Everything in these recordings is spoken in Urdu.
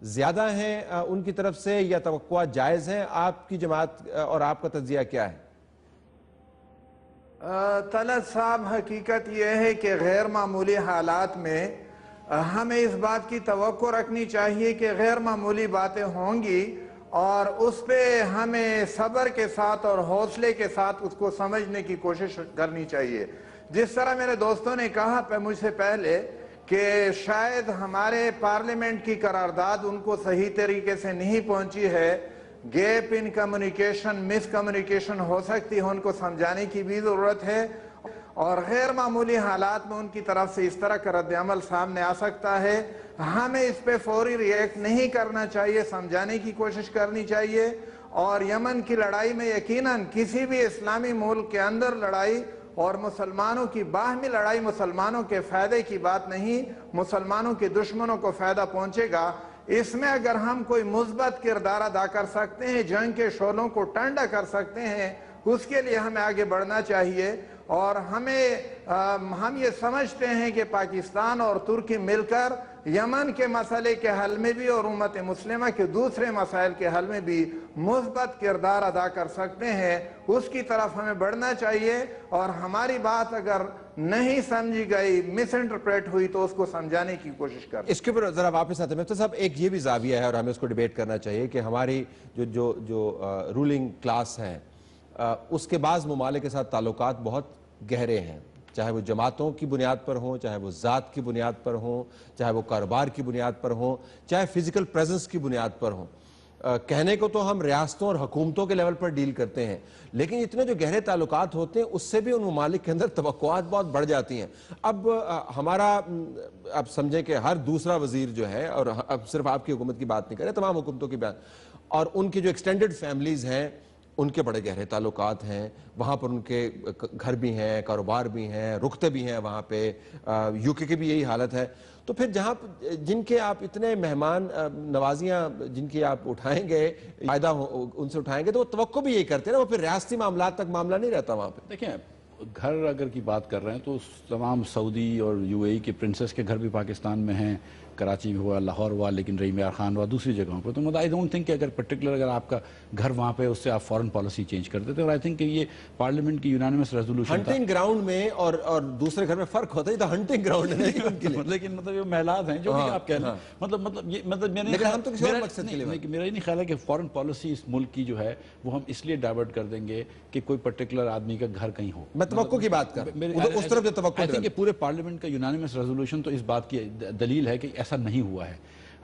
زیادہ ہیں ان کی طرف سے یا توقعات جائز ہیں؟ آپ کی جماعت اور آپ کا تجزیہ کیا ہے؟ طلعت صاحب، حقیقت یہ ہے کہ غیر معمولی حالات میں ہمیں اس بات کی توقع رکھنی چاہیے کہ غیر معمولی باتیں ہوں گی اور اس پہ ہمیں صبر کے ساتھ اور حوصلے کے ساتھ اس کو سمجھنے کی کوشش کرنی چاہیے. جس طرح میرے دوستوں نے کہا مجھ سے پہلے کہ شاید ہمارے پارلیمنٹ کی قرارداد ان کو صحیح طریقے سے نہیں پہنچی ہے، gap in communication, miscommunication ہو سکتی ہے، ان کو سمجھانے کی بھی ضرورت ہے اور غیر معمولی حالات میں ان کی طرف سے اس طرح کا رد عمل سامنے آ سکتا ہے. ہمیں اس پہ فوری ری ایکٹ نہیں کرنا چاہیے، سمجھانے کی کوشش کرنی چاہیے. اور یمن کی لڑائی میں یقیناً کسی بھی اسلامی ملک کے اندر لڑائی اور مسلمانوں کی باہمی لڑائی مسلمانوں کے فائدے کی بات نہیں، مسلمانوں کے دشمنوں کو فائدہ پہنچے گا. اس میں اگر ہم کوئی مثبت کردار ادا کر سکتے ہیں، جنگ کے شعلوں کو ٹھنڈا کر سکتے ہیں، اس کے لیے ہمیں آگے بڑھنا چاہیے. اور ہم یہ سمجھتے ہیں کہ پاکستان اور ترکی مل کر یمن کے مسئلے کے حل میں بھی اور امت مسلمہ کے دوسرے مسائل کے حل میں بھی مثبت کردار ادا کر سکتے ہیں. اس کی طرف ہمیں بڑھنا چاہیے اور ہماری بات اگر نہیں سمجھی گئی، مس انٹرپریٹ ہوئی تو اس کو سمجھانے کی کوشش کریں. اس کے اوپر ذرا واپس آتے ہیں مفتی صاحب، ایک یہ بھی زاویہ ہے اور ہمیں اس کو ڈیبیٹ کرنا چاہیے کہ ہماری جو رولنگ کلاس ہے اس کے بعض ممالک کے ساتھ تعلقات بہت گہرے ہیں، چاہے وہ جماعتوں کی بنیاد پر ہوں، چاہے وہ ذات کی بنیاد پر ہوں، چاہے وہ کاروبار کی بنیاد پر ہوں، چاہے فزیکل پریزنس کی بنیاد پر ہوں. کہنے کو تو ہم ریاستوں اور حکومتوں کے لیول پر ڈیل کرتے ہیں، لیکن اتنے جو گہرے تعلقات ہوتے ہیں اس سے بھی ان ممالک کے اندر توقعات بہت بڑھ جاتی ہیں. اب ہمارا اب سمجھیں کہ ہر دوسرا وزیر جو ہے، اور اب صرف آپ کی حکومت کی بات نہیں کریں، تمام حکومتوں کی بات، اور ان کی جو ایکسٹینڈڈ فیملیز ہیں ان کے بڑے گہرے تعلقات ہیں، وہاں پر ان کے گھر بھی ہیں، کاروبار بھی ہیں، رختے بھی ہیں وہاں پہ. یو کے بھی یہی حالت ہے. تو پھر جن کے آپ اتنے مہمان نوازیاں جن کی آپ اٹھائیں گے، فائدہ ان سے اٹھائیں گے، تو وہ توقع بھی یہی کرتے ہیں نا، وہ پھر ریاستی معاملات تک معاملہ نہیں رہتا وہاں پہ. دیکھیں، گھر اگر کی بات کر رہے ہیں تو تمام سعودی اور یو اے ای کے پرنسس کے گھر بھی پاکستان میں ہیں، کراچی میں ہوا، لاہور ہوا، لیکن رحیم یار خان ہوا، دوسری جگہوں پر. تو آئی ڈونٹ تھنک کہ اگر آپ کا گھر وہاں پہ اس سے آپ فورن پالیسی چینج کر دیتے. اور آئی تھنک کہ یہ پارلیمنٹ کی یونانیمس ریزولوشن ہنٹنگ گراؤنڈ میں اور دوسرے گھر میں فرق ہوتا ہے. تو ہنٹنگ گراؤنڈ ہے لیکن مطلب یہ محلات ہیں جو بھی آپ کہہ لیں. میرا یہ نہیں خیال ہے کہ فورن پالیسی اس ملک کی جو ہے وہ ہم اس لیے ڈائیورٹ کر دیں گے کہ کوئی پرٹیکولر آدمی کا گھر کہیں ہو. میں توقع کی بات کر رہا ہوں، اس طرف جو توقع ہے کہ پورے پارلیمنٹ کا یونانیمس ریزولوشن تو اس بات کی دلیل ہے کہ ایسا نہیں ہوا ہے.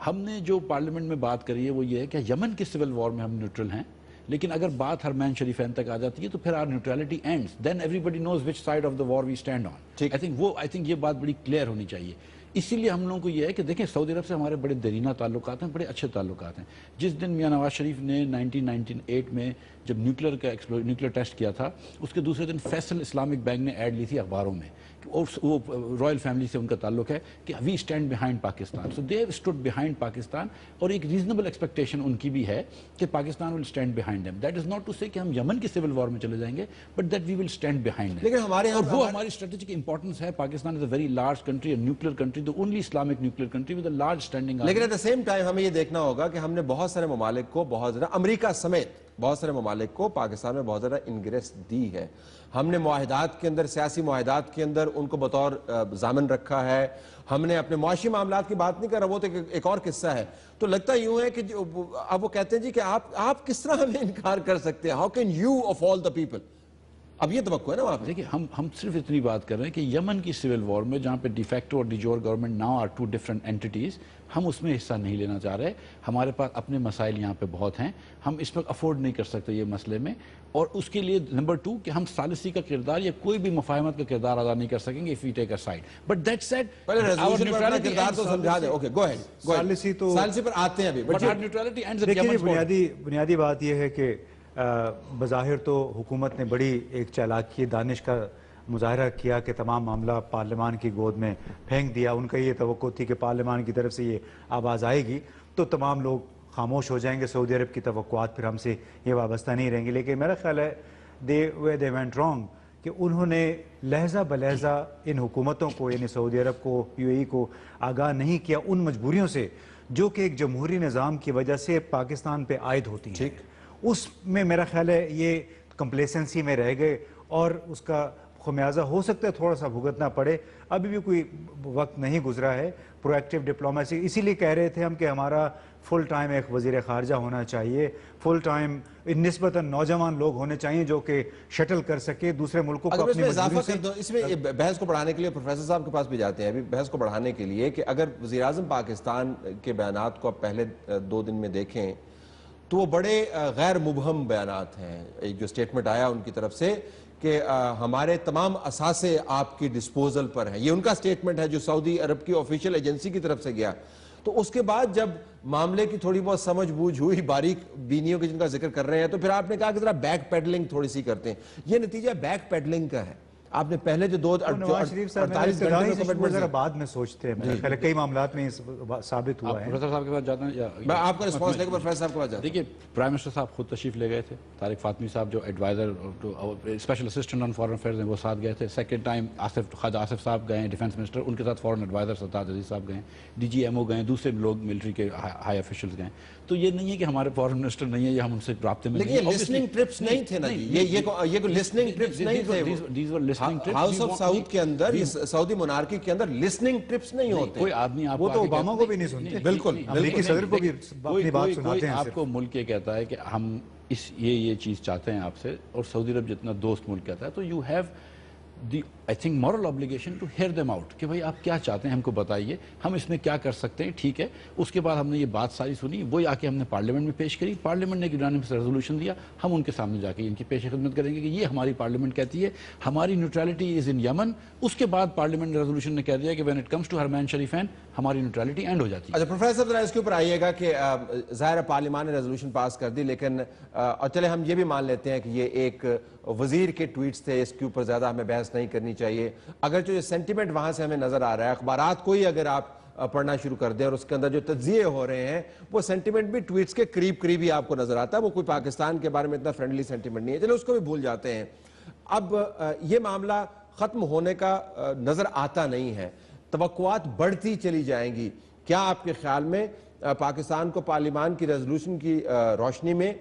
ہم نے جو پارلیمنٹ میں بات کری ہے وہ یہ ہے کہ یمن کی سول وار میں ہم نیوٹرل ہیں، لیکن اگر بات حرمین شریفین تک آ جاتی ہے تو پھر our neutrality ends. Then everybody knows which side of the war we stand on. I think یہ بات بڑی کلیئر ہونی چاہیے. اسی لیے ہم لوگوں کو یہ ہے کہ دیکھیں سعودی عرب سے ہمارے بڑے دیرینہ تعلقات ہیں، بڑے اچھے تعلقات ہیں. جس دن میاں نواز شریف نے 1998 میں جب نیوکلیر ٹیسٹ کیا تھا، اس کے دوسرے دن فیصل اسلامک بینک نے ایڈ لی تھی اخباروں میں، وہ رائل فیملی سے ان کا تعلق ہے کہ we stand behind Pakistan. So they have stood behind Pakistan, اور ایک ریزنیبل ایکسپیکٹیشن ان کی بھی ہے کہ Pakistan will stand behind them. That is not to say کہ ہم یمن کی سول وار میں چلے جائیں گے، but that we will stand behind them. لیکن ہمارے یہاں وہ ہماری اسٹریٹجک امپورٹنس ہے. Pakistan is a very large country, a nuclear country, the only Islamic nuclear country with a large standing. لیکن ایٹ دا سیم ٹائم ہمیں یہ دیکھنا ہوگا کہ ہم نے بہت سارے ممالک کو بہت زیادہ، امریکہ سمیت بہت سارے ممالک کو پاکستان میں بہت زیادہ انگریس دی ہے. ہم نے معاہدات کے اندر، سیاسی معاہدات کے اندر ان کو بطور ضامن رکھا ہے. ہم نے اپنے معاشی معاملات کی بات نہیں کر رہا، وہ تو ایک اور قصہ ہے. تو لگتا یوں ہے کہ اب وہ کہتے ہیں جی کہ آپ کس طرح ہمیں انکار کر سکتے ہیں؟ How can you of all the people? اب یہ توقع ہے نا وہاں پہ. دیکھیں، ہم صرف اتنی بات کر رہے ہیں کہ یمن کی سول وار میں جہاں پہ ڈی فیکٹو اور de jure government now are two different entities, ہم اس میں حصہ نہیں لینا چاہ رہے. ہمارے پاس اپنے مسائل یہاں پہ بہت ہیں، ہم اس وقت افورڈ نہیں کر سکتے یہ مسئلے میں. اور اس کے لیے نمبر 2 کہ ہم ثالثی کا کردار یا کوئی بھی مفاہمت کا کردار ادا نہیں کر سکیں گے if we take a side. But that said, پہلے ریزولوشن پر اپنا کردار تو سمجھا دیں. اوکے، گو ہیڈ. ثالثی پر آتے ہیں ابھی. but our neutrality ends at دیکھیے، Yemen's بنیادی بات یہ ہے کہ بظاہر تو حکومت نے بڑی ایک چالاکی دانش کا مظاہرہ کیا کہ تمام معاملہ پارلیمان کی گود میں پھینک دیا. ان کا یہ توقع تھی کہ پارلیمان کی طرف سے یہ آواز آئے گی تو تمام لوگ خاموش ہو جائیں گے، سعودی عرب کی توقعات پھر ہم سے یہ وابستہ نہیں رہیں گے. لیکن میرا خیال ہے they went wrong کہ انہوں نے لہجہ بلہجہ ان حکومتوں کو یعنی سعودی عرب کو UAE کو آگاہ نہیں کیا ان مجبوریوں سے جو کہ ایک جمہوری نظام کی وجہ سے پاکستان پہ عائد ہوتی ہیں. اس میں میرا خیال ہے یہ کمپلیسنسی میں رہ گئے اور اس کا خمیازہ ہو سکتا ہے تھوڑا سا بھگتنا پڑے. ابھی بھی کوئی وقت نہیں گزرا ہے. پرو ایکٹیو ڈپلومیسی اسی لیے کہہ رہے تھے ہم کہ ہمارا فل ٹائم ایک وزیر خارجہ ہونا چاہیے, فل ٹائم نسبتاً نوجوان لوگ ہونے چاہیے جو کہ شٹل کر سکے دوسرے ملکوں کو اگر اپنی اضافہ مجبوری کر دو اس میں بحث کو بڑھانے کے لیے پروفیسر صاحب کے پاس بھی جاتے ہیں ابھی بحث کو بڑھانے کے لیے کہ اگر وزیراعظم پاکستان کے بیانات کو آپ پہلے 2 دن میں دیکھیں تو وہ بڑے غیر مبہم بیانات ہیں. ایک جو سٹیٹمنٹ آیا ان کی طرف سے کہ ہمارے تمام اثاثے آپ کی ڈسپوزل پر ہیں, یہ ان کا سٹیٹمنٹ ہے جو سعودی عرب کی آفیشیل ایجنسی کی طرف سے گیا. تو اس کے بعد جب معاملے کی تھوڑی بہت سمجھ بوجھ ہوئی باریک بینیوں کی جن کا ذکر کر رہے ہیں تو پھر آپ نے کہا کہ ذرا بیک پیڈلنگ تھوڑی سی کرتے ہیں. یہ نتیجہ بیک پیڈلنگ کا ہے. آپ نے پہلے جو 48 گھنٹے میں کمٹمنٹ ذرا بعد میں سوچتے ہیں, میرے خیال کئی معاملات میں ثابت ہوا ہے. پروفیسر صاحب کے پاس جانا ہے میں آپ کا رسپانس لے کے پروفیسر صاحب کے پاس جاتا ہوں. دیکھیے پرائم منسٹر صاحب خود تشریف لے گئے تھے, طارق فاطمی صاحب جو advisor special assistant on foreign affairs ہیں وہ ساتھ گئے تھے. سیکنڈ ٹائم خواجہ آصف صاحب گئے ہیں ڈیفینس منسٹر, ان کے ساتھ فارن ایڈوائزر سرتاج عزیز صاحب گئے ہیں, DGMO گئے ہیں, دوسرے لوگ ملٹری کے ہائی آفیشلز گئے. تو یہ نہیں ہے کہ ہمارے فارن منسٹر نہیں ہے یا ہم ان سے رابطے میں لیکن یہ لسننگ ٹرپس نہیں تھے نا جی, یہ کوئی لسننگ ٹرپس نہیں تھے. ہاؤس آف سعود کے اندر سعودی مونارکی کے اندر لسننگ ٹرپس نہیں ہوتے. کوئی آدمی آپ وہ تو اوباما کو بھی نہیں سنتے, بالکل امریکی صدر کو بھی اپنی بات سناتے ہیں. آپ کو ملک یہ کہتا ہے کہ ہم یہ چیز چاہتے ہیں آپ سے, اور سعودی عرب جتنا دوست ملک کہتا ہے, تو you have the I think moral obligation to hear them out کہ بھائی آپ کیا چاہتے ہیں ہم کو بتائیے, ہم اس میں کیا کر سکتے ہیں. ٹھیک ہے, اس کے بعد ہم نے یہ بات ساری سنی, وہی آ کے ہم نے پارلیمنٹ میں پیش کری, پارلیمنٹ نے ایک یونانیمس ریزولوشن دیا, ہم ان کے سامنے جا کے ان کی پیش خدمت کریں گے کہ یہ ہماری پارلیمنٹ کہتی ہے ہماری نیوٹرلٹی از ان یمن. اس کے بعد پارلیمنٹ ریزولوشن نے کہہ دیا کہ وین اٹ کمز ٹو حرمین شریفین ہماری نیوٹرلٹی اینڈ ہو جاتی ہے. اچھا پروفیسر ذرا اس کے اوپر آئیے گا کہ ظاہر پارلیمان نے ریزولوشن پاس کر دی, لیکن اور چلے ہم یہ بھی مان لیتے ہیں کہ یہ ایک وزیر کے ٹویٹس تھے, اس کے اوپر زیادہ ہمیں بحث نہیں کرنی چاہیے. اگرچہ جو سینٹیمنٹ وہاں سے ہمیں نظر آ رہا ہے, اخبارات کو ہی اگر آپ پڑھنا شروع کر دیں اور اس کے اندر جو تجزیے ہو رہے ہیں وہ سینٹیمنٹ بھی ٹویٹس کے قریب ہی آپ کو نظر آتا ہے. وہ کوئی پاکستان کے بارے میں اتنا فرینڈلی سینٹیمنٹ نہیں ہے, چلو اس کو بھی بھول جاتے ہیں. اب یہ معاملہ ختم ہونے کا نظر آتا نہیں ہے, توقعات بڑھتی چلی جائیں گی. کیا آپ کے خیال میں پاکستان کو پارلیمان کی ریزولوشن کی روشنی میں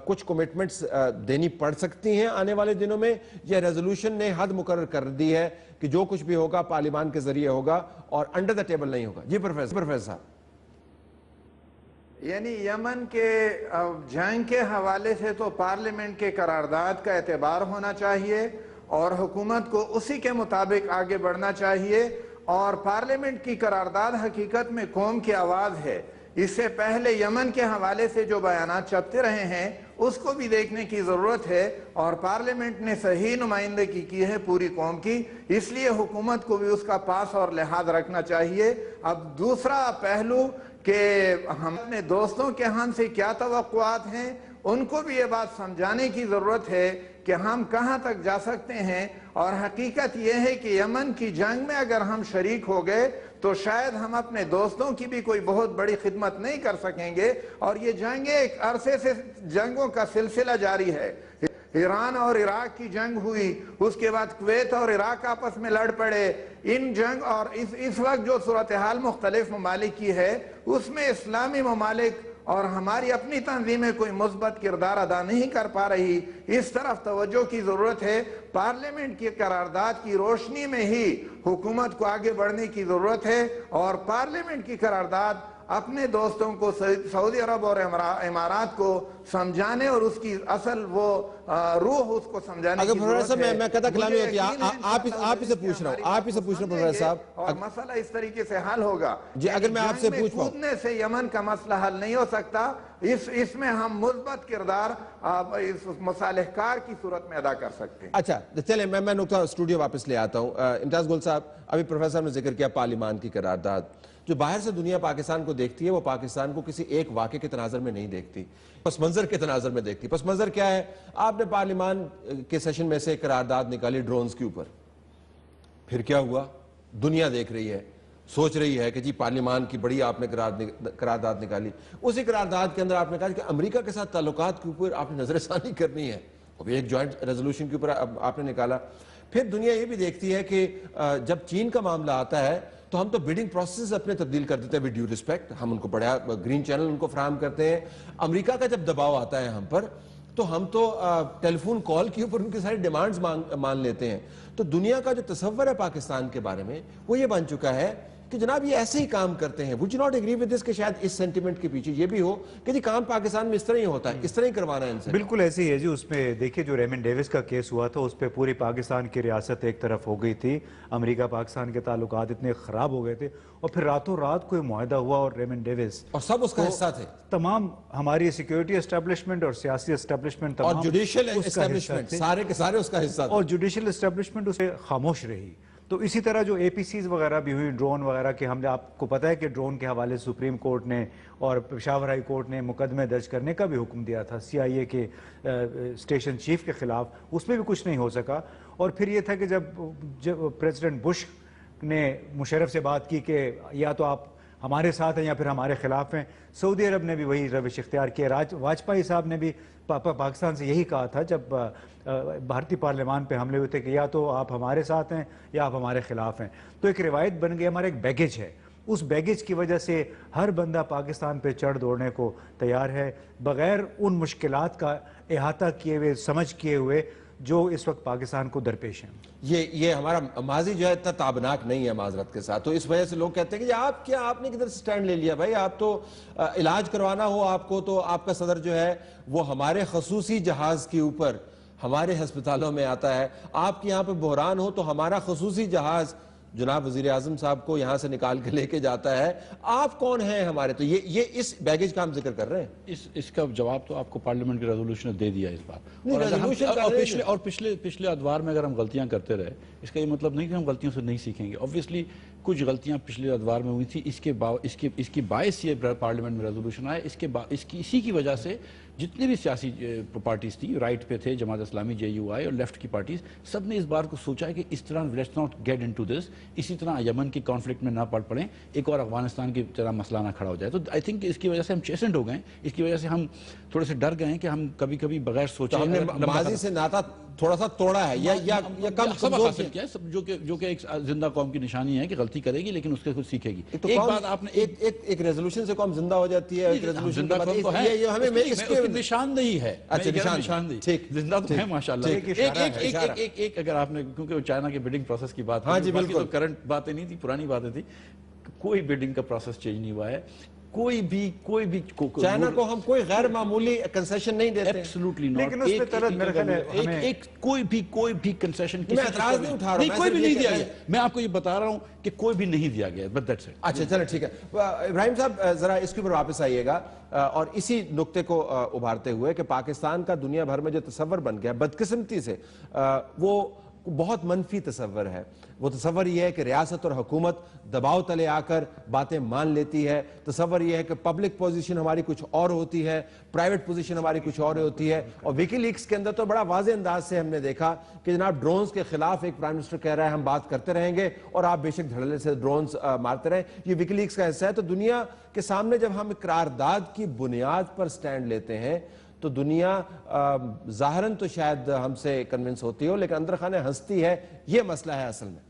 کچھ کمٹمنٹس دینی پڑ سکتی ہیں آنے والے دنوں میں, یا ریزولوشن نے حد مقرر کر دی ہے کہ جو کچھ بھی ہوگا پارلیمان کے ذریعے ہوگا اور انڈر دا ٹیبل نہیں ہوگا؟ جی پروفیسر صاحب. یعنی یمن کے جنگ کے حوالے سے تو پارلیمنٹ کے قرارداد کا اعتبار ہونا چاہیے اور حکومت کو اسی کے مطابق آگے بڑھنا چاہیے, اور پارلیمنٹ کی قرارداد حقیقت میں قوم کی آواز ہے. اس سے پہلے یمن کے حوالے سے جو بیانات چھپتے رہے ہیں اس کو بھی دیکھنے کی ضرورت ہے, اور پارلیمنٹ نے صحیح نمائندگی کی ہے پوری قوم کی, اس لیے حکومت کو بھی اس کا پاس اور لحاظ رکھنا چاہیے. اب دوسرا پہلو کہ ہم اپنے دوستوں کے ہاں سے کیا توقعات ہیں, ان کو بھی یہ بات سمجھانے کی ضرورت ہے کہ ہم کہاں تک جا سکتے ہیں. اور حقیقت یہ ہے کہ یمن کی جنگ میں اگر ہم شریک ہو گئے تو شاید ہم اپنے دوستوں کی بھی کوئی بہت بڑی خدمت نہیں کر سکیں گے, اور یہ جنگیں ایک عرصے سے جنگوں کا سلسلہ جاری ہے. ایران اور عراق کی جنگ ہوئی, اس کے بعد کویت اور عراق آپس میں لڑ پڑے. ان جنگ اور اس وقت جو صورتحال مختلف ممالک کی ہے اس میں اسلامی ممالک اور ہماری اپنی تنظیمیں کوئی مثبت کردار ادا نہیں کر پا رہی. اس طرف توجہ کی ضرورت ہے. پارلیمنٹ کی قرارداد کی روشنی میں ہی حکومت کو آگے بڑھنے کی ضرورت ہے, اور پارلیمنٹ کی قرارداد اپنے دوستوں کو سعودی عرب اور امارات کو سمجھانے اور اس کی اصل وہ روح اس کو سمجھانے کی ضرورت ہے. میں قطع کلامی ہوتی ہے, آپ ہی سے پوچھ رہا ہوں پروفیسر صاحب, اور مسئلہ اس طریقے سے حل ہوگا. جی اگر میں آپ سے پوچھ پاؤں, کودنے سے یمن کا مسئلہ حل نہیں ہو سکتا. اس میں ہم مثبت کردار اس مصالح کار کی صورت میں ادا کر سکتے ہیں. اچھا چلیں میں نقطہ اسٹوڈیو واپس لے آتا ہوں. امتیاز گل صاحب, ابھی پروفیسر نے ذکر کیا پارلیمان کی قرارداد. جو باہر سے دنیا پاکستان کو دیکھتی ہے وہ پاکستان کو کسی ایک واقعے کے تناظر میں نہیں دیکھتی, پس منظر کے تناظر میں دیکھتی. پس منظر کیا ہے؟ آپ نے پارلیمان کے سیشن میں سے قرارداد نکالی ڈرونز کے اوپر, پھر کیا ہوا؟ دنیا دیکھ رہی ہے, سوچ رہی ہے کہ جی پارلیمان کی بڑی آپ نے قرارداد نکالی. اسی قرارداد کے اندر آپ نے کہا کہ امریکہ کے ساتھ تعلقات کے اوپر آپ نے نظر ثانی کرنی ہے. ابھی ایک جوائنٹ ریزولوشن کے اوپر آپ نے نکالا. پھر دنیا یہ بھی دیکھتی ہے کہ جب چین کا معاملہ آتا ہے تو ہم تو بیڈنگ پروسیس اپنے تبدیل کر دیتے ہیں ود ڈیو ریسپیکٹ. ہم ان کو بڑا گرین چینل ان کو فراہم کرتے ہیں. امریکہ کا جب دباؤ آتا ہے ہم پر تو ہم تو ٹیلی فون کال کے اوپر ان کی ساری ڈیمانڈز مان لیتے ہیں. تو دنیا کا جو تصور ہے پاکستان کے بارے میں وہ یہ بن چکا ہے کہ جناب یہ ایسے ہی کام کرتے ہیں. Would you not agree with this کہ شاید اس سینٹیمنٹ کے پیچھے یہ بھی ہو کہ جی کام پاکستان میں اس طرح ہی ہوتا ہے, اس طرح ہی کروانا ہے ان سے؟ بالکل ایسے ہی ہے جی. اس میں دیکھیے جو ریمن ڈیوس کا کیس ہوا تھا اس پہ پوری پاکستان کی ریاست ایک طرف ہو گئی تھی. امریکہ پاکستان کے تعلقات اتنے خراب ہو گئے تھے اور پھر راتوں رات کوئی معاہدہ ہوا اور ریمن ڈیوس اور سب اس کا حصہ تھے. تمام ہماری سیکیورٹی اسٹیبلشمنٹ اور سیاسی اسٹیبلشمنٹ اور جوڈیشل اسٹیبلشمنٹ سارے کے سارے اس کا حصہ تھے. اور جوڈیشل اسٹیبلشمنٹ اسے خاموش رہی. تو اسی طرح جو اے پی سیز وغیرہ بھی ہوئی, ڈرون وغیرہ کے ہم نے آپ کو پتہ ہے کہ ڈرون کے حوالے سپریم کورٹ نے اور پشاور ہائی کورٹ نے مقدمے درج کرنے کا بھی حکم دیا تھا سی آئی اے کے اسٹیشن چیف کے خلاف. اس میں بھی کچھ نہیں ہو سکا. اور پھر یہ تھا کہ جب پریزیڈنٹ بش نے مشرف سے بات کی کہ یا تو آپ ہمارے ساتھ ہیں یا پھر ہمارے خلاف ہیں, سعودی عرب نے بھی وہی روش اختیار کیا. واجپئی صاحب نے بھی پاکستان سے یہی کہا تھا جب بھارتی پارلیمان پہ حملے ہوئے تھے کہ یا تو آپ ہمارے ساتھ ہیں یا آپ ہمارے خلاف ہیں. تو ایک روایت بن گئی, ہمارا ایک بیگیج ہے. اس بیگیج کی وجہ سے ہر بندہ پاکستان پہ چڑھ دوڑنے کو تیار ہے بغیر ان مشکلات کا احاطہ کیے ہوئے, سمجھ کیے ہوئے جو اس وقت پاکستان کو درپیش ہیں. یہ ہمارا ماضی جو ہے اتنا تابناک نہیں ہے معذرت کے ساتھ. تو اس وجہ سے لوگ کہتے ہیں کہ آپ نے کدھر سے سٹینڈ لے لیا بھائی. آپ تو علاج کروانا ہو آپ کو تو آپ کا صدر جو ہے وہ ہمارے خصوصی جہاز کے اوپر ہمارے ہسپتالوں میں آتا ہے. آپ کے یہاں پہ بحران ہو تو ہمارا خصوصی جہاز جناب وزیر اعظم صاحب کو یہاں سے نکال کے لے کے جاتا ہے. آپ کون ہیں ہمارے؟ تو یہ اس بیگیج کا ہم ذکر کر رہے ہیں. اس کا جواب تو آپ کو پارلیمنٹ کی ریزولوشن نے دے دیا اس بار. اور پچھلے ادوار میں اگر ہم غلطیاں کرتے رہے اس کا یہ مطلب نہیں کہ ہم غلطیوں سے نہیں سیکھیں گے. اوبویسلی کچھ غلطیاں پچھلے ادوار میں ہوئی تھی, اس کی باعث یہ پارلیمنٹ میں ریزولوشن آیا. اسی کی وجہ سے جتنے بھی سیاسی پارٹیز تھی, رائٹ پہ تھے جماعت اسلامی, جے یو آئی, اور لیفٹ کی پارٹیز, سب نے اس بار کو سوچا ہے کہ اس طرح let's not get into this, اسی طرح یمن کی کانفلکٹ میں نہ پڑ پڑیں, ایک اور افغانستان کی طرح مسئلہ نہ کھڑا ہو جائے. تو آئی تھنک اس کی وجہ سے ہم چیسنٹ ہو گئے, اس کی وجہ سے ہم تھوڑے سے ڈر گئے ہیں کہ ہم کبھی کبھی بغیر سوچے ہم نے ماضی سے ناطا تھوڑا سا توڑا ہے یا کم سبق حاصل کیا ہے, جو کہ ایک زندہ قوم کی نشانی ہے کہ غلطی کرے گی لیکن اس کے کچھ سیکھے گی. ایک بات آپ نے ایک ریزولوشن سے قوم زندہ ہو جاتی ہے, نشاندہی ہے. زندہ تو ہے ماشاءاللہ. ایک اگر آپ نے, کیونکہ چائنا کے بیڈنگ پروسیس کی بات ہاں جی بالکل, کرنٹ باتیں نہیں تھی, پرانی باتیں تھی. کوئی بیڈنگ کا پروسیس چینج نہیں ہوا ہے. کوئی بھی چائنا کو ہم کوئی غیر معمولی کنسیشن نہیں دیتے. Absolutely not. لیکن اس پہ طرح میرے خیال ہے ایک کوئی بھی کنسیشن میں اعتراض نہیں اٹھا رہا ہوں, کوئی بھی نہیں دیا گیا. میں آپ کو یہ بتا رہا ہوں کہ کوئی بھی نہیں دیا گیا. But that's it. اچھا چلو ٹھیک ہے. ابراہیم صاحب ذرا اس کے اوپر واپس آئیے گا اور اسی نقطے کو ابھارتے ہوئے کہ پاکستان کا دنیا بھر میں جو تصور بن گیا بدقسمتی سے, وہ بہت منفی تصور ہے. وہ تصور یہ ہے کہ ریاست اور حکومت دباؤ تلے آ کر باتیں مان لیتی ہے. تصور یہ ہے کہ پبلک پوزیشن ہماری کچھ اور ہوتی ہے, پرائیویٹ پوزیشن ہماری کچھ اور ہوتی ہے. اور ویکی لیکس کے اندر تو بڑا واضح انداز سے ہم نے دیکھا کہ جناب ڈرونز کے خلاف ایک پرائم منسٹر کہہ رہا ہے ہم بات کرتے رہیں گے اور آپ بے شک دھڑلے سے ڈرونز مارتے رہیں. یہ ویکی لیکس کا حصہ ہے. تو دنیا کے سامنے جب ہم قرارداد کی بنیاد پر سٹینڈ لیتے ہیں تو دنیا ظاہراً تو شاید ہم سے کنونس ہوتی ہو لیکن اندر خانے ہنستی ہے. یہ مسئلہ ہے اصل میں.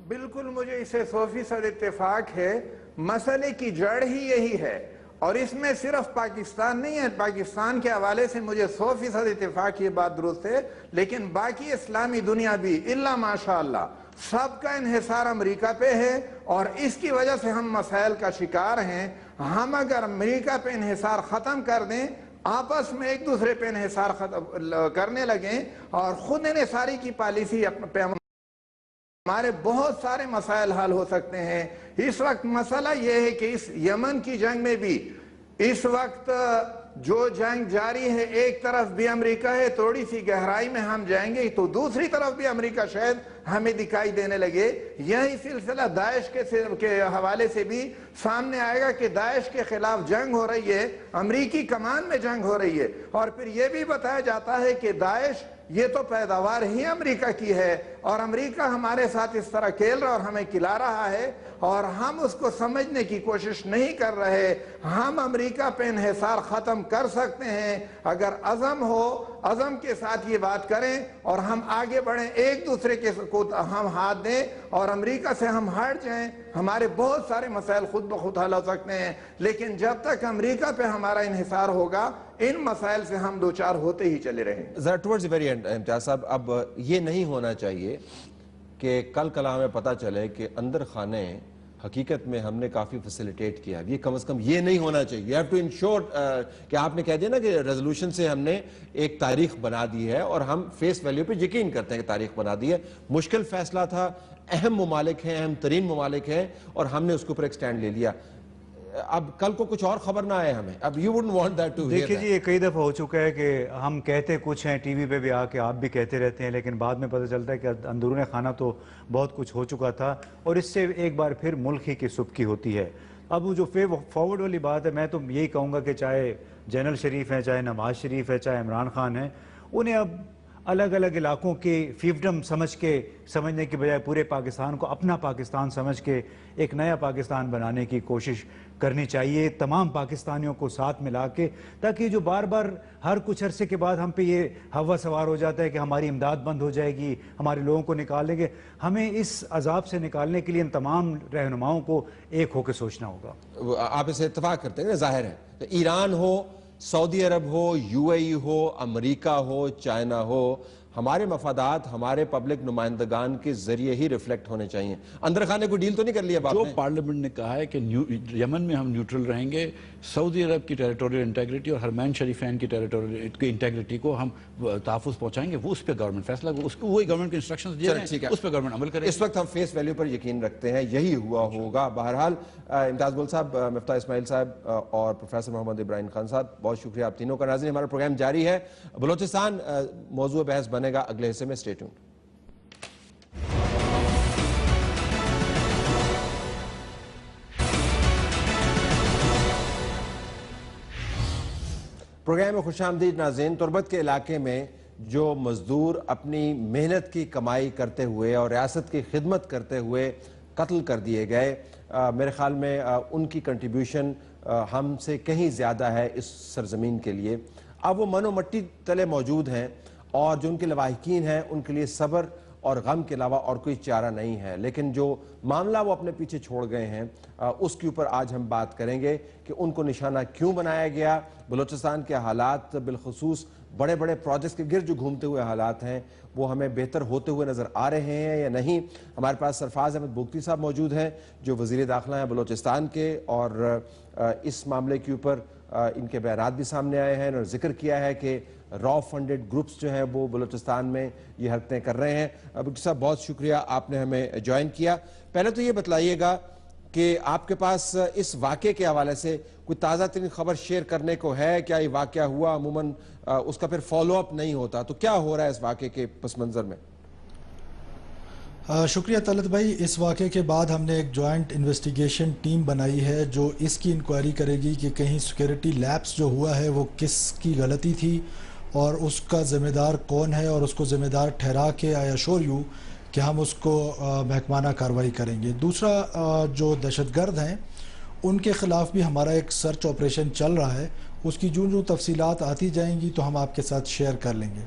بالکل مجھے اسے 100% اتفاق ہے. مسئلے کی جڑ ہی یہی ہے اور اس میں صرف پاکستان نہیں ہے. پاکستان کے حوالے سے مجھے 100% اتفاق یہ بات درست ہے, لیکن باقی اسلامی دنیا بھی الا ماشاءاللہ سب کا انحصار امریکہ پہ ہے اور اس کی وجہ سے ہم مسائل کا شکار ہیں. ہم اگر امریکہ پہ انحصار ختم کر دیں, آپس میں ایک دوسرے پہ انحصار کرنے لگیں اور خود انحصاری کی پالیسی پہ ہمارے بہت سارے مسائل حل ہو سکتے ہیں. اس وقت مسئلہ یہ ہے کہ اس یمن کی جنگ میں بھی اس وقت جو جنگ جاری ہے, ایک طرف بھی امریکہ ہے, تھوڑی سی گہرائی میں ہم جائیں گے تو دوسری طرف بھی امریکہ شاید ہمیں دکھائی دینے لگے. یہی سلسلہ داعش کے حوالے سے بھی سامنے آئے گا کہ داعش کے خلاف جنگ ہو رہی ہے, امریکی کمان میں جنگ ہو رہی ہے اور پھر یہ بھی بتایا جاتا ہے کہ داعش یہ تو پیداوار ہی امریکہ کی ہے اور امریکہ ہمارے ساتھ اس طرح کھیل رہا اور ہمیں کھلا رہا ہے اور ہم اس کو سمجھنے کی کوشش نہیں کر رہے. ہم امریکہ پہ انحصار ختم کر سکتے ہیں اگر عزم ہو, عزم کے ساتھ یہ بات کریں اور ہم آگے بڑھیں, ایک دوسرے کے کو ہم ہاتھ دیں اور امریکہ سے ہم ہٹ جائیں. ہمارے بہت سارے مسائل خود بخود حل ہو سکتے ہیں, لیکن جب تک امریکہ پہ ہمارا انحصار ہوگا ان مسائل سے ہم دوچار ہوتے ہی چلے رہیں. ذرا ٹورڈز ویری اینڈ امتیاز صاحب, اب یہ نہیں ہونا چاہیے کہ کل ہمیں پتہ چلے کہ اندر خانے حقیقت میں ہم نے کافی فیسیلیٹیٹ کیا. یہ کم از کم یہ نہیں ہونا چاہیے. You have to ensure کہ آپ نے کہہ دیا نا کہ ریزولوشن سے ہم نے ایک تاریخ بنا دی ہے اور ہم فیس ویلیو پہ یقین کرتے ہیں کہ تاریخ بنا دی ہے. مشکل فیصلہ تھا, اہم ممالک ہیں, اہم ترین ممالک ہیں اور ہم نے اس کے اوپر ایک سٹینڈ لے لیا. اب کل کو کچھ اور خبر نہ آئے ہمیں. اب you wouldn't want that to hear that. دیکھیے جی, یہ کئی دفعہ ہو چکا ہے کہ ہم کہتے کچھ ہیں ٹی وی پہ بھی آ کے, آپ بھی کہتے رہتے ہیں, لیکن بعد میں پتہ چلتا ہے کہ اندرون خانہ تو بہت کچھ ہو چکا تھا اور اس سے ایک بار پھر ملک ہی کی سبکی ہوتی ہے. اب وہ جو فارورڈ والی بات ہے, میں تو یہی کہوں گا کہ چاہے جنرل شریف ہیں, چاہے نواز شریف ہے, چاہے عمران خان ہیں, انہیں اب الگ الگ علاقوں کے فیفڈم سمجھنے کی بجائے پورے پاکستان کو اپنا پاکستان سمجھ کے ایک نیا پاکستان بنانے کی کوشش کرنی چاہیے, تمام پاکستانیوں کو ساتھ ملا کے, تاکہ جو بار بار ہر کچھ عرصے کے بعد ہم پہ یہ ہوا سوار ہو جاتا ہے کہ ہماری امداد بند ہو جائے گی, ہمارے لوگوں کو نکال لیں گے, ہمیں اس عذاب سے نکالنے کے لیے ان تمام رہنماؤں کو ایک ہو کے سوچنا ہوگا. آپ اسے اتفاق کرتے ہیں نا, ظاہر ہے. ایران ہو, سعودی عرب ہو, یو اے ای ہو, امریکہ ہو, چائنا ہو, ہمارے مفادات ہمارے پبلک نمائندگان کے ذریعے ہی ریفلیکٹ ہونے چاہیے. اندر خانے کو ڈیل تو نہیں کر لیا باپ جو نے؟ پارلیمنٹ نے کہا ہے کہ یمن میں ہم نیوٹرل رہیں گے, سعودی عرب کی ٹیریٹوریل انٹیگریٹی اور حرمین شریفین کی ٹیریٹوریل انٹیگریٹی کو ہم تحفظ پہنچائیں گے. وہ اس پہ گورنمنٹ فیصلہ, وہی گورنمنٹ کے انسٹرکشنز دے رہے ہیں, اس پہ گورنمنٹ عمل کرے. اس وقت ہم فیس ویلیو پر یقین رکھتے ہیں, یہی ہوا ہوگا. بہرحال امتیاز گل صاحب, مفتاح اسماعیل صاحب اور پروفیسر محمد ابراہیم خان صاحب, بہت شکریہ آپ تینوں کا. ناظرین, ہمارا پروگرام جاری ہے. بلوچستان موضوع بحث بنے گا اگلے حصے میں. Stay tuned. پروگرام میں خوش آمدید ناظرین. تربت کے علاقے میں جو مزدور اپنی محنت کی کمائی کرتے ہوئے اور ریاست کی خدمت کرتے ہوئے قتل کر دیے گئے, میرے خیال میں ان کی کنٹریبیوشن ہم سے کہیں زیادہ ہے اس سرزمین کے لیے. اب وہ من و مٹی تلے موجود ہیں اور جو ان کے لواحقین ہیں ان کے لیے صبر اور غم کے علاوہ اور کوئی چارہ نہیں ہے. لیکن جو معاملہ وہ اپنے پیچھے چھوڑ گئے ہیں اس کے اوپر آج ہم بات کریں گے کہ ان کو نشانہ کیوں بنایا گیا. بلوچستان کے حالات, بالخصوص بڑے بڑے پروجیکٹس کے گرد جو گھومتے ہوئے حالات ہیں, وہ ہمیں بہتر ہوتے ہوئے نظر آ رہے ہیں یا نہیں. ہمارے پاس سرفراز احمد بگٹی صاحب موجود ہیں جو وزیر داخلہ ہیں بلوچستان کے, اور اس معاملے کے اوپر ان کے بیانات بھی سامنے آئے ہیں اور ذکر کیا ہے کہ را فنڈڈ گروپس جو ہیں وہ بلوچستان میں یہ حرکتیں کر رہے ہیں. بگٹی صاحب, بہت شکریہ آپ نے ہمیں جوائن کیا. پہلے تو یہ بتلائیے گا کہ آپ کے پاس اس واقعے کے حوالے سے کوئی تازہ ترین خبر شیئر کرنے کو ہے؟ کیا یہ واقعہ ہوا, عموماً اس کا پھر فالو اپ نہیں ہوتا, تو کیا ہو رہا ہے اس واقعے کے پس منظر میں؟ شکریہ طلعت بھائی. اس واقعے کے بعد ہم نے ایک جوائنٹ انویسٹیگیشن ٹیم بنائی ہے جو اس کی انکوائری کرے گی کہ کہیں سیکیورٹی لیپس جو ہوا ہے وہ کس کی غلطی تھی اور اس کا ذمہ دار کون ہے, اور اس کو ذمہ دار ٹھہرا کے آئی ایشور یو کہ ہم اس کو محکمانہ کارروائی کریں گے. دوسرا, جو دہشت گرد ہیں ان کے خلاف بھی ہمارا ایک سرچ آپریشن چل رہا ہے. اس کی جو تفصیلات آتی جائیں گی تو ہم آپ کے ساتھ شیئر کر لیں گے.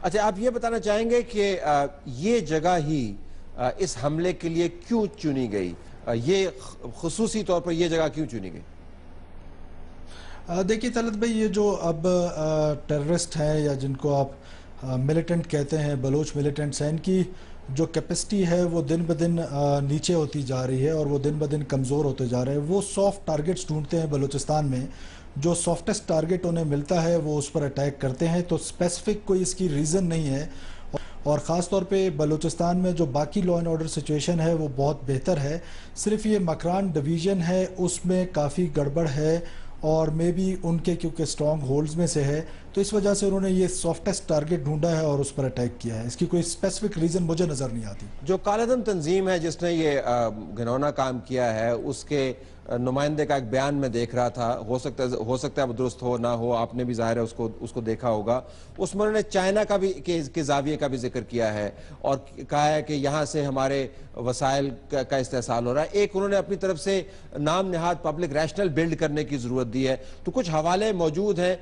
اچھا, آپ یہ بتانا چاہیں گے کہ یہ جگہ ہی اس حملے کے لیے کیوں چنی گئی, یہ خصوصی طور پر یہ جگہ کیوں چنی گئی؟ دیکھیے طلعت بھائی, یہ جو اب ٹیررسٹ ہیں یا جن کو آپ ملیٹنٹ کہتے ہیں, بلوچ ملیٹنٹس ہیں, ان کی جو کیپیسٹی ہے وہ دن بدن نیچے ہوتی جا رہی ہے اور وہ دن بدن کمزور ہوتے جا رہے ہیں. وہ سافٹ ٹارگٹس ڈھونڈتے ہیں بلوچستان میں, جو سافٹسٹ ٹارگٹ انہیں ملتا ہے وہ اس پر اٹیک کرتے ہیں. تو اسپیسیفک کوئی اس کی ریزن نہیں ہے, اور خاص طور پہ بلوچستان میں جو باقی لا اینڈ آرڈر سچویشن ہے وہ بہت بہتر ہے. صرف یہ مکران ڈویژن ہے اس میں کافی گڑبڑ ہے, اور مے بی ان کے کیونکہ سٹرانگ ہولڈز میں سے ہے تو اس وجہ سے انہوں نے یہ سافٹسٹ ٹارگٹ ڈھونڈا ہے اور اس پر اٹیک کیا ہے. اس کی کوئی اسپیسیفک ریزن مجھے نظر نہیں آتی. جو کالعدم تنظیم ہے جس نے یہ گھنونا کام کیا ہے, اس کے نمائندے کا ایک بیان میں دیکھ رہا تھا, ہو سکتا ہے وہ درست ہو نہ ہو, آپ نے بھی ظاہر ہے اس کو دیکھا ہوگا. اس میں انہوں نے چائنا کا بھی کے زاویے کا بھی ذکر کیا ہے اور کہا ہے کہ یہاں سے ہمارے وسائل کا استحصال ہو رہا ہے. ایک انہوں نے اپنی طرف سے نام نہاد پبلک ریشنل بلڈ کرنے کی ضرورت دی ہے. تو کچھ حوالے موجود ہیں,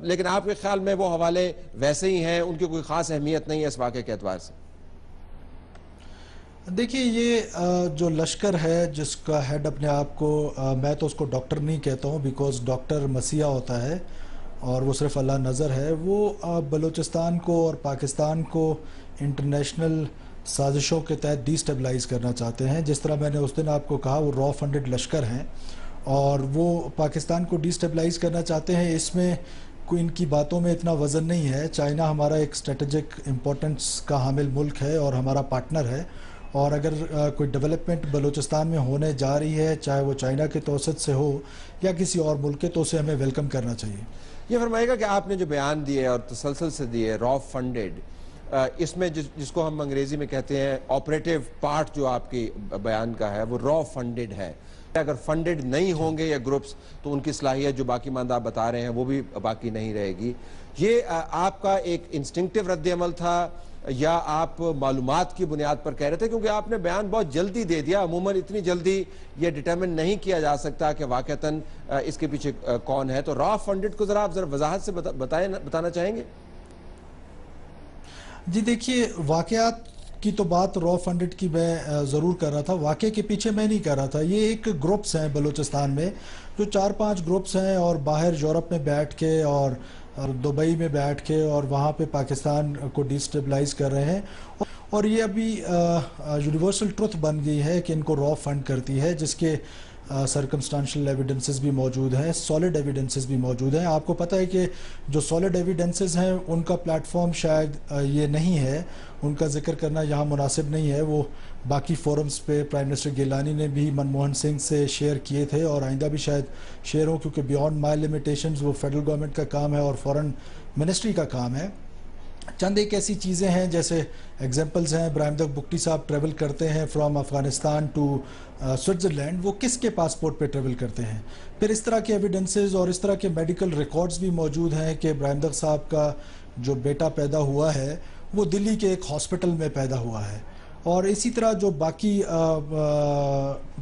لیکن آپ کے خیال میں وہ حوالے ویسے ہی ہیں, ان کی کوئی خاص اہمیت نہیں ہے اس واقعے کے اعتبار سے؟ دیکھیے, یہ جو لشکر ہے جس کا ہیڈ اپنے آپ کو, میں تو اس کو ڈاکٹر نہیں کہتا ہوں بیکاز ڈاکٹر مسیحا ہوتا ہے اور وہ صرف اللہ نظر ہے, وہ بلوچستان کو اور پاکستان کو انٹرنیشنل سازشوں کے تحت ڈی سٹیبلائز کرنا چاہتے ہیں. جس طرح میں نے اس دن آپ کو کہا, وہ را فنڈڈ لشکر ہیں اور وہ پاکستان کو ڈی سٹیبلائز کرنا چاہتے ہیں. اس میں کوئی ان کی باتوں میں اتنا وزن نہیں ہے. چائنا ہمارا ایک اسٹریٹجک امپورٹنس کا حامل ملک ہے اور ہمارا پارٹنر ہے, اور اگر کوئی ڈیولپمنٹ بلوچستان میں ہونے جا رہی ہے, چاہے وہ چائنا کے توسط سے ہو یا کسی اور ملک کے, تو اسے ہمیں ویلکم کرنا چاہیے. یہ فرمائے گا کہ آپ نے جو بیان دیے اور تسلسل سے دیے را فنڈڈ, اس میں جس کو ہم انگریزی میں کہتے ہیں آپریٹیو پارٹ جو آپ کی بیان کا ہے وہ را فنڈڈ ہے. اگر فنڈڈ نہیں ہوں گے یہ گروپس تو ان کی صلاحیت جو باقی ماندہ آپ بتا رہے ہیں وہ بھی باقی نہیں رہے گی. یہ آپ کا ایک انسٹنکٹیو رد عمل تھا یا آپ معلومات کی بنیاد پر کہہ رہے تھے؟ کیونکہ آپ نے بیان بہت جلدی دے دیا. عموماً اتنی جلدی یہ ڈیٹرمن نہیں کیا جا سکتا کہ واقعتاً اس کے پیچھے کون ہے. تو را فنڈڈ کو ذرا آپ وضاحت سے بتانا چاہیں گے؟ جی دیکھیے, واقعات کی تو بات را فنڈڈ کی میں ضرور کر رہا تھا, واقعے کے پیچھے میں نہیں کر رہا تھا. یہ ایک گروپس ہیں بلوچستان میں جو 4-5 گروپس ہیں اور باہر یورپ میں بیٹھ کے اور دبئی میں بیٹھ کے اور وہاں پہ پاکستان کو ڈی سٹیبلائز کر رہے ہیں. اور یہ ابھی یونیورسل ٹروتھ بن گئی ہے کہ ان کو را فنڈ کرتی ہے, جس کے سرکمسٹانشل ایویڈنسز بھی موجود ہیں, سالڈ ایویڈنسز بھی موجود ہیں. آپ کو پتہ ہے کہ جو سالڈ ایویڈنسز ہیں ان کا پلیٹ فارم شاید یہ نہیں ہے, ان کا ذکر کرنا یہاں مناسب نہیں ہے. وہ باقی فورمز پہ پرائم منسٹر گیلانی نے بھی منموہن سنگھ سے شیئر کیے تھے اور آئندہ بھی شاید شیئر ہوں, کیونکہ بیونڈ مائی لیمیٹیشنز وہ فیڈرل گورنمنٹ کا کام ہے اور فورن منسٹری کا کام ہے. چند ایک ایسی چیزیں ہیں جیسے ایگزامپلز ہیں, ابراہیم دق بگٹی صاحب ٹریول کرتے ہیں فرام افغانستان ٹو سوئٹزرلینڈ, وہ کس کے پاسپورٹ پہ ٹریول کرتے ہیں؟ پھر اس طرح کے ایویڈنسز اور اس طرح کے میڈیکل ریکارڈز بھی موجود ہیں کہ ابراہیم دق صاحب کا جو بیٹا پیدا ہوا ہے وہ دلی کے ایک ہاسپٹل میں پیدا ہوا ہے. اور اسی طرح جو باقی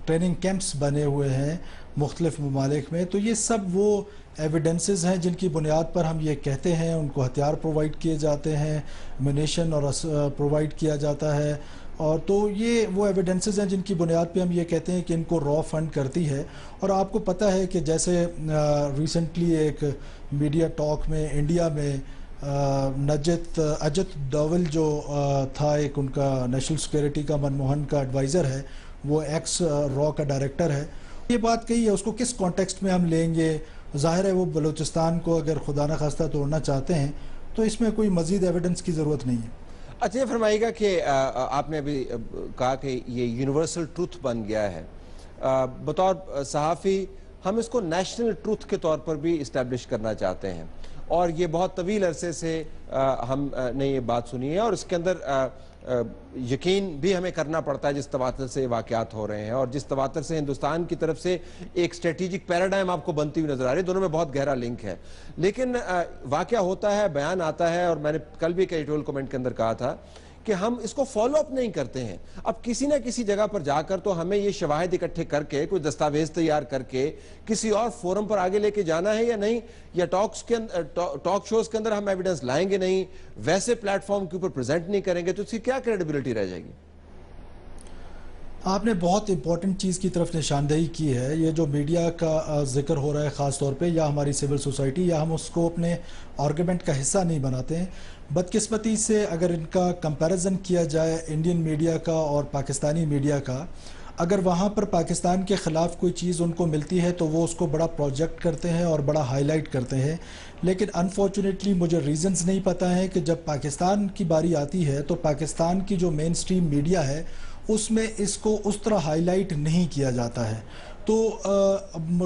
ٹریننگ کیمپس بنے ہوئے ہیں مختلف ممالک میں, تو یہ سب وہ ایویڈنسز ہیں جن کی بنیاد پر ہم یہ کہتے ہیں ان کو ہتھیار پرووائڈ کیے جاتے ہیں, منیشن اور پرووائڈ کیا جاتا ہے. اور تو یہ وہ ایویڈنسز ہیں جن کی بنیاد پہ ہم یہ کہتے ہیں کہ ان کو را فنڈ کرتی ہے. اور آپ کو پتہ ہے کہ جیسے ریسنٹلی ایک میڈیا ٹاک میں انڈیا میں اجت ڈوول جو تھا, ایک ان کا نیشنل سیکیورٹی کا منموہن کا ایڈوائزر ہے, وہ ایکس را کا ڈائریکٹر ہے, یہ بات کہی ہے. اس کو کس کانٹیکسٹ میں ہم لیں گے؟ ظاہر ہے وہ بلوچستان کو اگر خدا نخواستہ توڑنا چاہتے ہیں تو اس میں کوئی مزید ایویڈنس کی ضرورت نہیں ہے. اچھا, یہ فرمائیے گا کہ آپ نے ابھی کہا کہ یہ یونیورسل ٹروتھ بن گیا ہے. بطور صحافی ہم اس کو نیشنل ٹروتھ کے طور پر بھی اسٹیبلش کرنا چاہتے ہیں, اور یہ بہت طویل عرصے سے ہم نے یہ بات سنی ہے, اور اس کے اندر یقین بھی ہمیں کرنا پڑتا ہے جس تواتر سے واقعات ہو رہے ہیں اور جس تواتر سے ہندوستان کی طرف سے ایک اسٹریٹجک پیراڈائم آپ کو بنتی ہوئی نظر آ رہی ہے. دونوں میں بہت گہرا لنک ہے. لیکن واقعہ ہوتا ہے, بیان آتا ہے, اور میں نے کل بھی ایک ایڈیٹورل کمنٹ کے اندر کہا تھا کہ ہم اس کو فالو اپ نہیں کرتے ہیں. اب کسی نہ کسی جگہ پر جا کر تو ہمیں یہ شواہد اکٹھے کر کے کوئی دستاویز تیار کر کے کسی اور فورم پر آگے لے کے جانا ہے یا نہیں, یا ٹاک شوز کے اندر ہم ایویڈنس لائیں گے نہیں, ویسے پلیٹ فارم کے اوپر پریزنٹ نہیں کریں گے, تو اس کی کیا کریڈیبلٹی رہ جائے گی؟ آپ نے بہت امپورٹنٹ چیز کی طرف نشاندہی کی ہے. یہ جو میڈیا کا ذکر ہو رہا ہے خاص طور پہ, یا ہماری سول سوسائٹی, یا ہم اس کو اپنے آرگومنٹ کا حصہ نہیں بناتے ہیں. بدقسمتی سے اگر ان کا کمپیریزن کیا جائے انڈین میڈیا کا اور پاکستانی میڈیا کا, اگر وہاں پر پاکستان کے خلاف کوئی چیز ان کو ملتی ہے تو وہ اس کو بڑا پروجیکٹ کرتے ہیں اور بڑا ہائی لائٹ کرتے ہیں. لیکن انفارچونیٹلی مجھے ریزنز نہیں پتہ ہیں کہ جب پاکستان کی باری آتی ہے تو پاکستان کی جو مین سٹریم میڈیا ہے اس میں اس کو اس طرح ہائی لائٹ نہیں کیا جاتا ہے. تو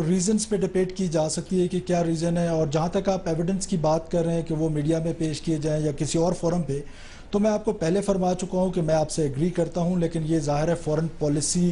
ریزنز پہ ڈپیٹ کی جا سکتی ہے کہ کیا ریزن ہے. اور جہاں تک آپ ایویڈنس کی بات کر رہے ہیں کہ وہ میڈیا میں پیش کیے جائیں یا کسی اور فورم پہ, تو میں آپ کو پہلے فرما چکا ہوں کہ میں آپ سے ایگری کرتا ہوں, لیکن یہ ظاہر ہے فورن پالیسی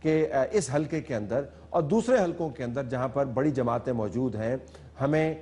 کہ اس حلقے کے اندر اور دوسرے حلقوں کے اندر جہاں پر بڑی جماعتیں موجود ہیں ہمیں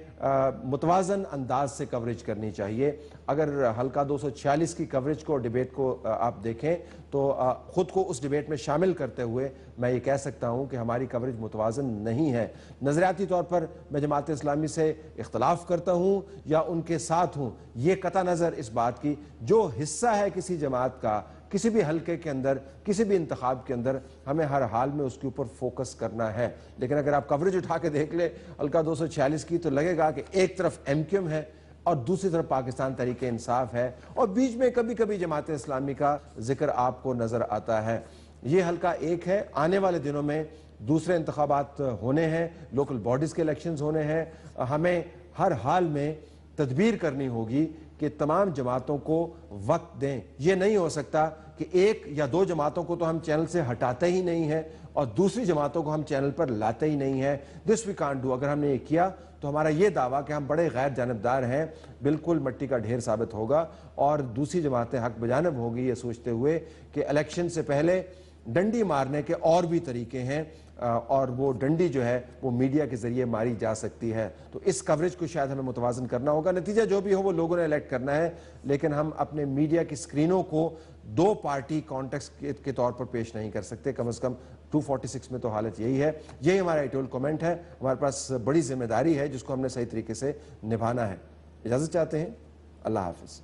متوازن انداز سے کوریج کرنی چاہیے. اگر حلقہ 246 کی کوریج کو ڈیبیٹ کو آپ دیکھیں تو خود کو اس ڈیبیٹ میں شامل کرتے ہوئے میں یہ کہہ سکتا ہوں کہ ہماری کوریج متوازن نہیں ہے. نظریاتی طور پر میں جماعت اسلامی سے اختلاف کرتا ہوں یا ان کے ساتھ ہوں، یہ قطع نظر اس بات کی جو حصہ ہے کسی جماعت کا کسی بھی حلقے کے اندر کسی بھی انتخاب کے اندر ہمیں ہر حال میں اس کے اوپر فوکس کرنا ہے. لیکن اگر آپ کوریج اٹھا کے دیکھ لیں حلقہ 246 کی تو لگے گا کہ ایک طرف ایم کیو ایم ہے اور دوسری طرف پاکستان تحریک انصاف ہے اور بیچ میں کبھی کبھی جماعت اسلامی کا ذکر آپ کو نظر آتا ہے. یہ حلقہ ایک ہے. آنے والے دنوں میں دوسرے انتخابات ہونے ہیں، لوکل باڈیز کے الیکشنز ہونے ہیں. ہمیں ہر حال میں تدبیر کرنی ہوگی کہ تمام جماعتوں کو وقت دیں. یہ نہیں ہو سکتا کہ ایک یا دو جماعتوں کو تو ہم چینل سے ہٹاتے ہی نہیں ہیں اور دوسری جماعتوں کو ہم چینل پر لاتے ہی نہیں ہیں. دس وی کانٹ ڈو. اگر ہم نے یہ کیا تو ہمارا یہ دعویٰ کہ ہم بڑے غیر جانبدار ہیں بالکل مٹی کا ڈھیر ثابت ہوگا اور دوسری جماعتیں حق بجانب ہوگی یہ سوچتے ہوئے کہ الیکشن سے پہلے ڈنڈی مارنے کے اور بھی طریقے ہیں اور وہ ڈنڈی جو ہے وہ میڈیا کے ذریعے ماری جا سکتی ہے. تو اس کوریج کو شاید ہمیں متوازن کرنا ہوگا. نتیجہ جو بھی ہو وہ لوگوں نے الیکٹ کرنا ہے لیکن ہم اپنے میڈیا کی سکرینوں کو دو پارٹی کانٹیکسٹ کے طور پر پیش نہیں کر سکتے. کم از کم 246 میں تو حالت یہی ہے. یہی ہمارا ایڈیٹوریل کمنٹ ہے. ہمارے پاس بڑی ذمہ داری ہے جس کو ہم نے صحیح طریقے سے نبھانا ہے. اجازت چاہتے ہیں. اللہ حافظ.